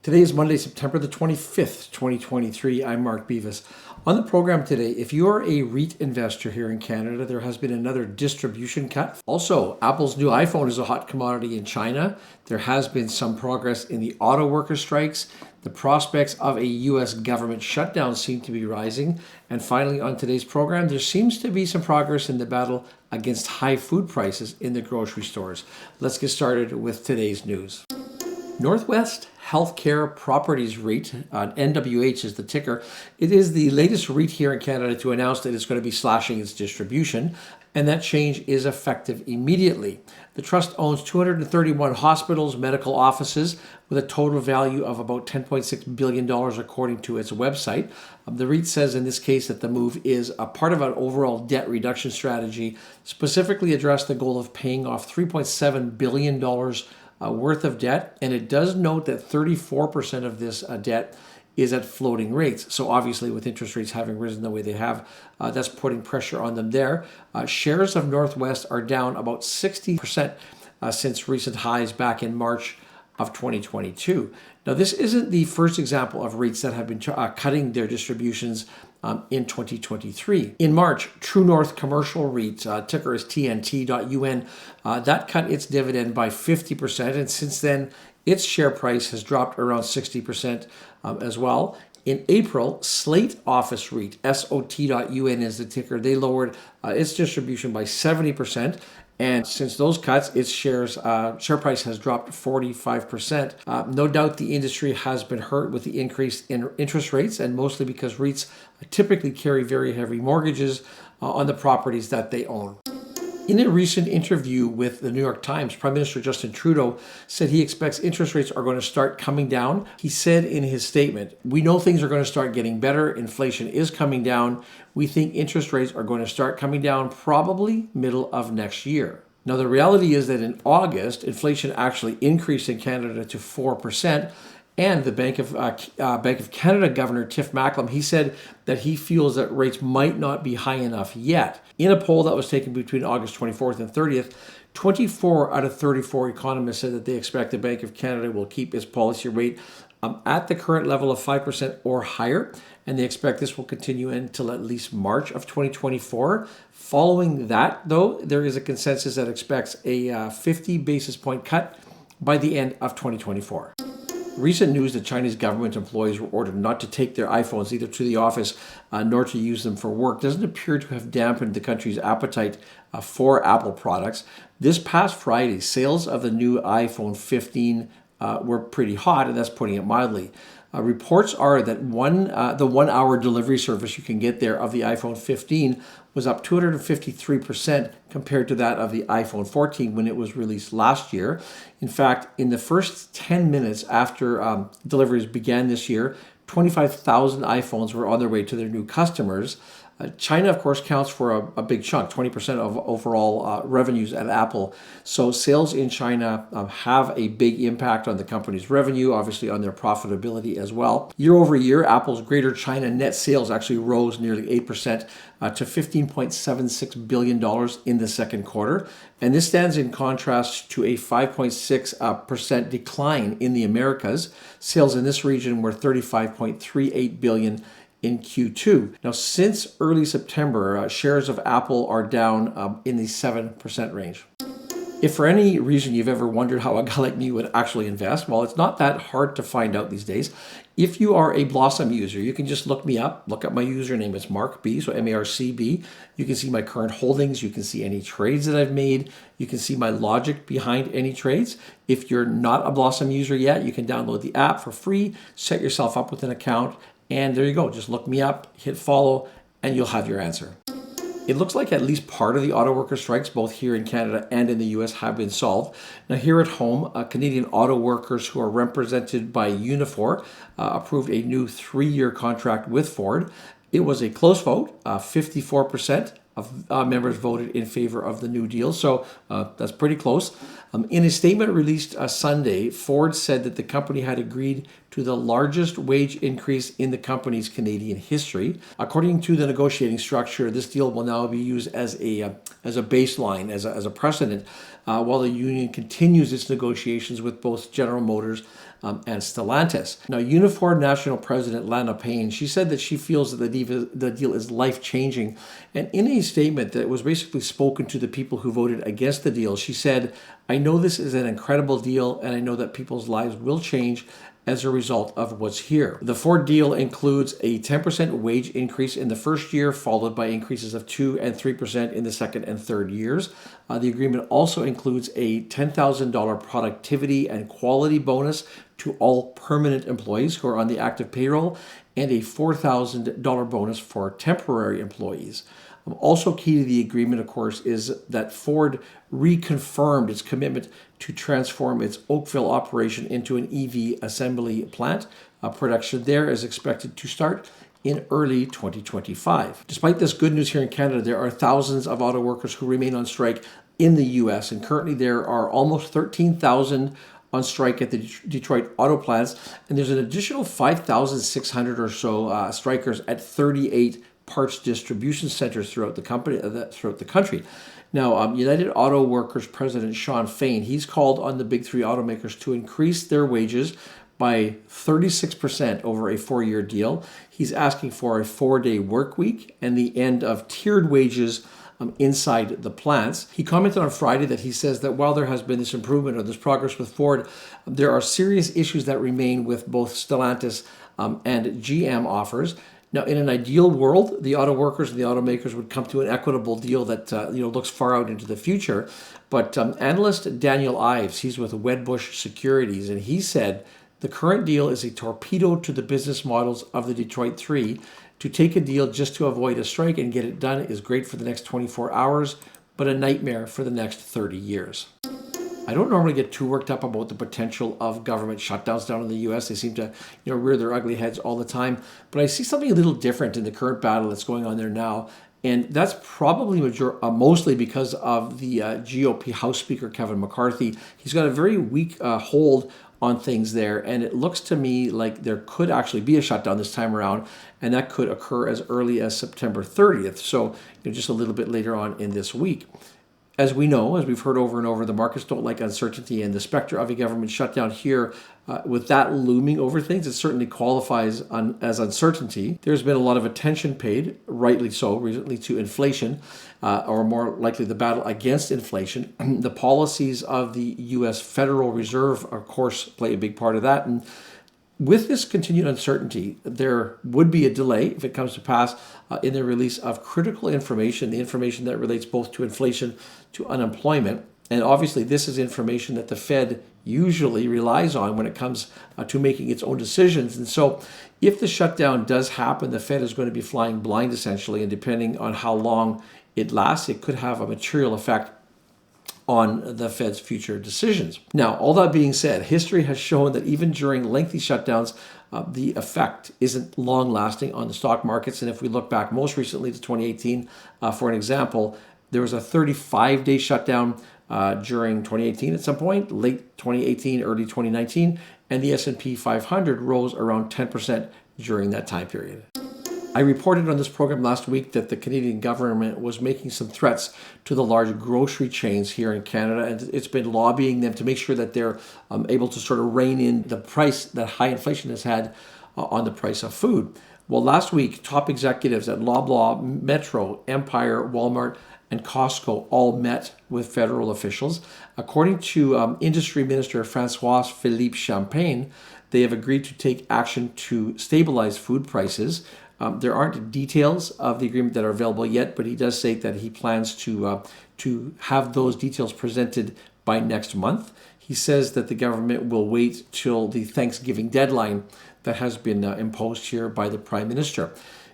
Today is Monday, September the 25th, 2023. I'm Mark Beavis. On the program today, if you are a REIT investor here in Canada, there has been another distribution cut. Also, Apple's new iPhone is a hot commodity in China. There has been some progress in the auto worker strikes. The prospects of a U.S. government shutdown seem to be rising. And finally, on today's program, there seems to be some progress in the battle against high food prices in the grocery stores. Let's get started with today's news. Northwest Healthcare Properties REIT, NWH is the ticker. It is the latest REIT here in Canada to announce that it's going to be slashing its distribution, and that change is effective immediately. The trust owns 231 hospitals, medical offices, with a total value of about $10.6 billion according to its website. The REIT says in this case that the move is a part of an overall debt reduction strategy, specifically address the goal of paying off $3.7 billion worth of debt, and it does note that 34% of this debt is at floating rates. So obviously with interest rates having risen the way they have, that's putting pressure on them there. Shares of Northwest are down about 60% since recent highs back in March of 2022. Now, this isn't the first example of REITs that have been cutting their distributions in 2023. In March, True North Commercial REIT, ticker is TNT.UN, that cut its dividend by 50%, and since then, its share price has dropped around 60% as well. In April, Slate Office REIT, SOT.UN is the ticker, they lowered its distribution by 70%. And since those cuts, its share price has dropped 45%. No doubt the industry has been hurt with the increase in interest rates, and mostly because REITs typically carry very heavy mortgages on the properties that they own. In a recent interview with the New York Times, Prime Minister Justin Trudeau said he expects interest rates are going to start coming down. He said in his statement, "We know things are going to start getting better. Inflation is coming down. We think interest rates are going to start coming down probably middle of next year." Now, the reality is that in August, inflation actually increased in Canada to 4%. And the Bank of Canada Governor Tiff Macklem, he said that he feels that rates might not be high enough yet. In a poll that was taken between August 24th and 30th, 24 out of 34 economists said that they expect the Bank of Canada will keep its policy rate at the current level of 5% or higher, and they expect this will continue until at least March of 2024. Following that, though, there is a consensus that expects a 50 basis point cut by the end of 2024. Recent news that Chinese government employees were ordered not to take their iPhones either to the office nor to use them for work doesn't appear to have dampened the country's appetite for Apple products. This past Friday, sales of the new iPhone15 were pretty hot, and that's putting it mildly. Reports are that the 1 hour delivery service you can get there of the iPhone 15 was up 253% compared to that of the iPhone 14 when it was released last year. In fact, in the first 10 minutes after deliveries began this year, 25,000 iPhones were on their way to their new customers. China, of course, counts for a big chunk, 20% of overall revenues at Apple. So sales in China have a big impact on the company's revenue, obviously on their profitability as well. Year over year, Apple's Greater China net sales actually rose nearly 8% to $15.76 billion in the second quarter. And this stands in contrast to a 5.6% decline in the Americas. Sales in this region were $35.38 billion in Q2. Now, since early September, shares of Apple are down in the 7% range. If for any reason you've ever wondered how a guy like me would actually invest, well, it's not that hard to find out these days. If you are a Blossom user, you can just look me up, look up my username. It's Mark B, so MARCB. You can see my current holdings. You can see any trades that I've made. You can see my logic behind any trades. If you're not a Blossom user yet, you can download the app for free, set yourself up with an account, and there you go. Just look me up, hit follow, and you'll have your answer. It looks like at least part of the auto worker strikes, both here in Canada and in the US, have been solved. Now, here at home, Canadian auto workers who are represented by Unifor approved a new 3-year contract with Ford. It was a close vote. 54% of members voted in favor of the new deal, so that's pretty close. In a statement released Sunday, Ford said that the company had agreed to the largest wage increase in the company's Canadian history. According to the negotiating structure, this deal will now be used as a baseline, as a precedent, while the union continues its negotiations with both General Motors and Stellantis. Now, Unifor National President Lana Payne, she said that she feels that the deal is life-changing. And in a statement that was basically spoken to the people who voted against the deal, she said, "I know this is an incredible deal, and I know that people's lives will change as a result of what's here." The Ford deal includes a 10% wage increase in the first year, followed by increases of 2 and 3% in the second and third years. The agreement also includes a $10,000 productivity and quality bonus to all permanent employees who are on the active payroll, and a $4,000 bonus for temporary employees. Also key to the agreement, of course, is that Ford reconfirmed its commitment to transform its Oakville operation into an EV assembly plant. Production there is expected to start in early 2025. Despite this good news here in Canada, there are thousands of auto workers who remain on strike in the U.S., and currently there are almost 13,000 on strike at the Detroit auto plants, and there's an additional 5,600 or so strikers at 38 parts distribution centers throughout the country. Now, United Auto Workers President Sean Fain, he's called on the big three automakers to increase their wages by 36% over a 4-year deal. He's asking for a 4-day work week and the end of tiered wages inside the plants. He commented on Friday that he says that while there has been this improvement or this progress with Ford, there are serious issues that remain with both Stellantis and GM offers. Now, in an ideal world, the auto workers and the automakers would come to an equitable deal that looks far out into the future. But analyst Daniel Ives, he's with Wedbush Securities, and he said the current deal is a torpedo to the business models of the Detroit Three. To take a deal just to avoid a strike and get it done is great for the next 24 hours, but a nightmare for the next 30 years. I don't normally get too worked up about the potential of government shutdowns down in the U.S. They seem to, rear their ugly heads all the time. But I see something a little different in the current battle that's going on there now, and that's probably mostly because of the GOP House Speaker Kevin McCarthy. He's got a very weak hold on things there, and it looks to me like there could actually be a shutdown this time around, and that could occur as early as September 30th, so just a little bit later on in this week. As we know, as we've heard over and over, the markets don't like uncertainty, and the specter of a government shutdown here, with that looming over things, it certainly qualifies as uncertainty. There's been a lot of attention paid, rightly so, recently to inflation, or more likely the battle against inflation. The policies of the U.S. Federal Reserve, of course, play a big part of that, and with this continued uncertainty, there would be a delay, if it comes to pass, in the release of critical information, the information that relates both to inflation, to unemployment. And obviously, this is information that the Fed usually relies on when it comes to making its own decisions. And so if the shutdown does happen, the Fed is going to be flying blind, essentially, and depending on how long it lasts, it could have a material effect on the Fed's future decisions. Now, all that being said, history has shown that even during lengthy shutdowns, the effect isn't long-lasting on the stock markets. And if we look back most recently to 2018, for an example, there was a 35-day shutdown during 2018 at some point, late 2018, early 2019, and the S&P 500 rose around 10% during that time period. I reported on this program last week that the Canadian government was making some threats to the large grocery chains here in Canada, and it's been lobbying them to make sure that they're able to sort of rein in the price that high inflation has had on the price of food. Well, last week, top executives at Loblaw, Metro, Empire, Walmart, and Costco all met with federal officials. According to Industry Minister François-Philippe Champagne, they have agreed to take action to stabilize food prices. There aren't details of the agreement that are available yet, but he does say that he plans to have those details presented by next month. He says that the government will wait till the Thanksgiving deadline that has been imposed here by the Prime Minister.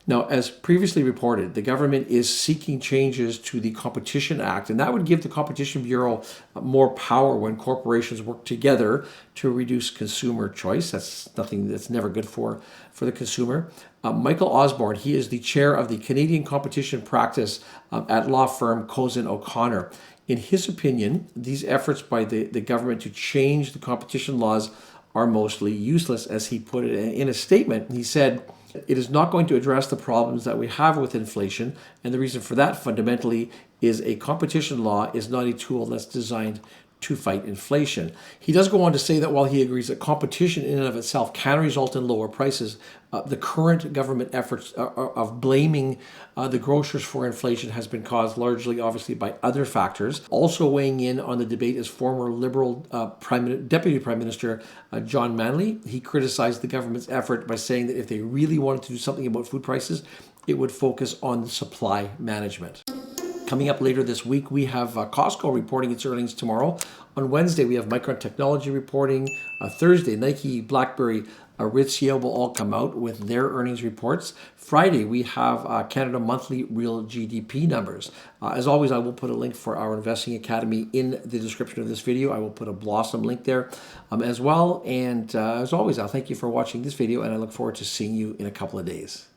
Now, as previously reported, the government is seeking changes to the Competition Act, and that would give the Competition Bureau more power when corporations work together to reduce consumer choice. That's nothing that's never good for the consumer. Michael Osborne, he is the chair of the Canadian Competition Practice at law firm Cozen O'Connor. In his opinion, these efforts by the government to change the competition laws are mostly useless, as he put it in a statement. He said, "It is not going to address the problems that we have with inflation, and the reason for that fundamentally is a competition law is not a tool that's designed to fight inflation. He does go on to say that while he agrees that competition in and of itself can result in lower prices, the current government efforts of blaming the grocers for inflation has been caused largely, obviously, by other factors. Also weighing in on the debate is former Liberal Deputy Prime Minister John Manley. He criticized the government's effort by saying that if they really wanted to do something about food prices, it would focus on supply management. Coming up later this week, we have Costco reporting its earnings tomorrow. On Wednesday, we have Micron Technology reporting. Thursday, Nike, BlackBerry, REITs will all come out with their earnings reports. Friday, we have Canada monthly real GDP numbers. As always, I will put a link for our Investing Academy in the description of this video. I will put a Blossom link there as well. And as always, I'll thank you for watching this video, and I look forward to seeing you in a couple of days.